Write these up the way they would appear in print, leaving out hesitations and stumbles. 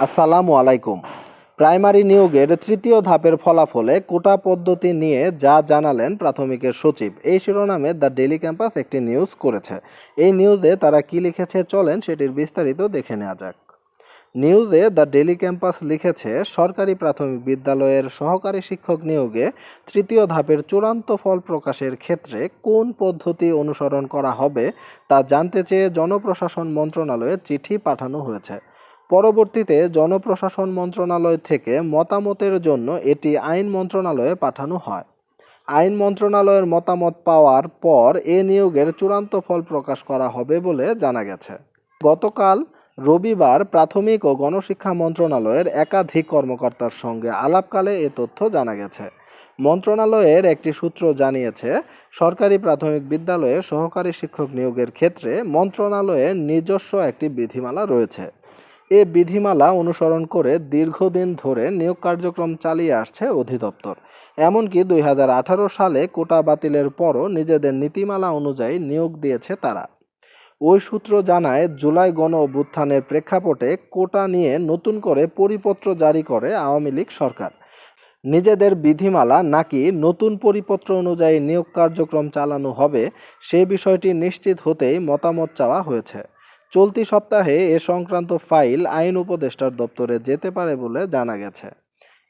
আসসালামু আলাইকুম। প্রাইমারি নিয়োগের তৃতীয় ধাপের ফলাফলে কোটা পদ্ধতি নিয়ে যা জানালেন প্রাথমিকের সচিব, এই শিরোনামে দ্য ডেইলি ক্যাম্পাস একটি নিউজ করেছে। এই নিউজে তারা কি লিখেছে চলেন সেটির বিস্তারিত দেখে নেওয়া যাক। নিউজে দ্য ডেইলি ক্যাম্পাস লিখেছে, সরকারি প্রাথমিক বিদ্যালয়ের সহকারী শিক্ষক নিয়োগে তৃতীয় ধাপের চূড়ান্ত ফল প্রকাশের ক্ষেত্রে কোন পদ্ধতি অনুসরণ করা হবে তা জানতে চেয়ে জনপ্রশাসন মন্ত্রণালয়ে চিঠি পাঠানো হয়েছে। পরবর্তীতে জনপ্রশাসন মন্ত্রণালয় থেকে মতামতের জন্য এটি আইন মন্ত্রণালয়ে পাঠানো হয়। আইন মন্ত্রণালয়ের মতামত পাওয়ার পর এ নিয়োগের চূড়ান্ত ফল প্রকাশ করা হবে বলে জানা গেছে। গতকাল রবিবার প্রাথমিক ও গণশিক্ষা মন্ত্রণালয়ের একাধিক কর্মকর্তার সঙ্গে আলাপকালে এ তথ্য জানা গেছে। মন্ত্রণালয়ের একটি সূত্র জানিয়েছে, সরকারি প্রাথমিক বিদ্যালয়ে সহকারী শিক্ষক নিয়োগের ক্ষেত্রে মন্ত্রণালয়ের নিজস্ব একটি বিধিমালা রয়েছে। এ বিধিমালা অনুসরণ করে দীর্ঘদিন ধরে নিয়োগ কার্যক্রম চালিয়ে আসছে অধিদপ্তর। এমনকি 2018 সালে কোটা বাতিলের পরও নিজেদের নীতিমালা অনুযায়ী নিয়োগ দিয়েছে তারা। ওই সূত্র জানায়, জুলাই গণ অভ্যুত্থানের প্রেক্ষাপটে কোটা নিয়ে নতুন করে পরিপত্র জারি করে আওয়ামী লীগ সরকার। নিজেদের বিধিমালা নাকি নতুন পরিপত্র অনুযায়ী নিয়োগ কার্যক্রম চালানো হবে সে বিষয়টি নিশ্চিত হতেই মতামত চাওয়া হয়েছে। চলতি সপ্তাহে এ সংক্রান্ত ফাইল আইন উপদেষ্টার দপ্তরে যেতে পারে বলে জানা গেছে।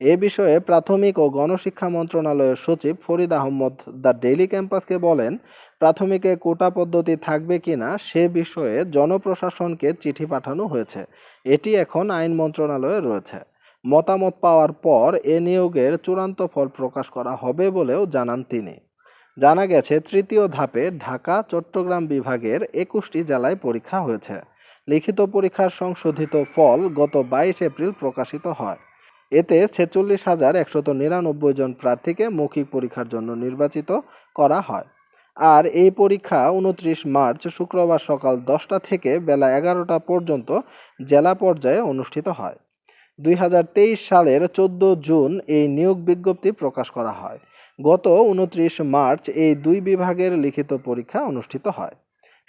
এ বিষয়ে প্রাথমিক ও গণশিক্ষা মন্ত্রণালয়ের সচিব ফরিদ আহমদ দ্য ডেইলি ক্যাম্পাসকে বলেন, প্রাথমিকে কোটা পদ্ধতি থাকবে কিনা সে বিষয়ে জনপ্রশাসনকে চিঠি পাঠানো হয়েছে। এটি এখন আইন মন্ত্রণালয়ে রয়েছে। মতামত পাওয়ার পর এ নিয়োগের চূড়ান্ত ফল প্রকাশ করা হবে বলেও জানান তিনি। জানা গেছে, তৃতীয় ধাপে ঢাকা চট্টগ্রাম বিভাগের 21টি জেলায় পরীক্ষা হয়েছে। লিখিত পরীক্ষার সংশোধিত ফল গত 22 এপ্রিল প্রকাশিত হয়। এতে 46,199 জন প্রার্থীকে মৌখিক পরীক্ষার জন্য নির্বাচিত করা হয়। আর এই পরীক্ষা 29 মার্চ শুক্রবার সকাল 10টা থেকে বেলা 11টা পর্যন্ত জেলা পর্যায়ে অনুষ্ঠিত হয়। 2023 সালের 14 জুন এই নিয়োগ বিজ্ঞপ্তি প্রকাশ করা হয়। গত 29 মার্চ এই দুই বিভাগের লিখিত পরীক্ষা অনুষ্ঠিত হয়।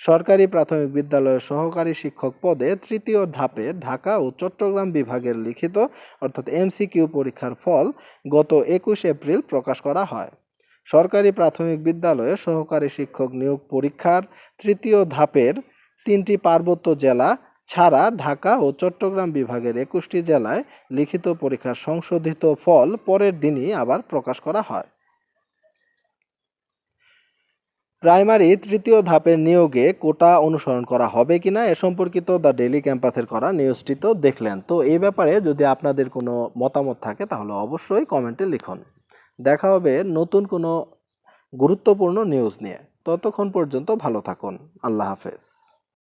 সরকারি প্রাথমিক বিদ্যালয়ের সহকারী শিক্ষক পদে তৃতীয় ধাপে ঢাকা ও চট্টগ্রাম বিভাগের লিখিত অর্থাৎ এমসিকিউ পরীক্ষার ফল গত 21 এপ্রিল প্রকাশ করা হয়। সরকারি প্রাথমিক বিদ্যালয়ে সহকারী শিক্ষক নিয়োগ পরীক্ষার তৃতীয় ধাপের 3টি পার্বত্য জেলা ছাড়া ঢাকা ও চট্টগ্রাম বিভাগের 21টি জেলায় লিখিত পরীক্ষার সংশোধিত ফল পরের দিনই আবার প্রকাশ করা হয়। প্রাইমারি তৃতীয় ধাপের নিয়োগে কোটা অনুসরণ করা হবে কিনা এ সম্পর্কিত দ্য ডেইলি ক্যাম্পাসের করা নিউজটি তো দেখলেন। তো এই ব্যাপারে যদি আপনাদের কোনো মতামত থাকে তাহলে অবশ্যই কমেন্টে লিখুন। দেখা হবে নতুন কোনো গুরুত্বপূর্ণ নিউজ নিয়ে। ততক্ষণ পর্যন্ত ভালো থাকুন। আল্লাহ হাফেজ।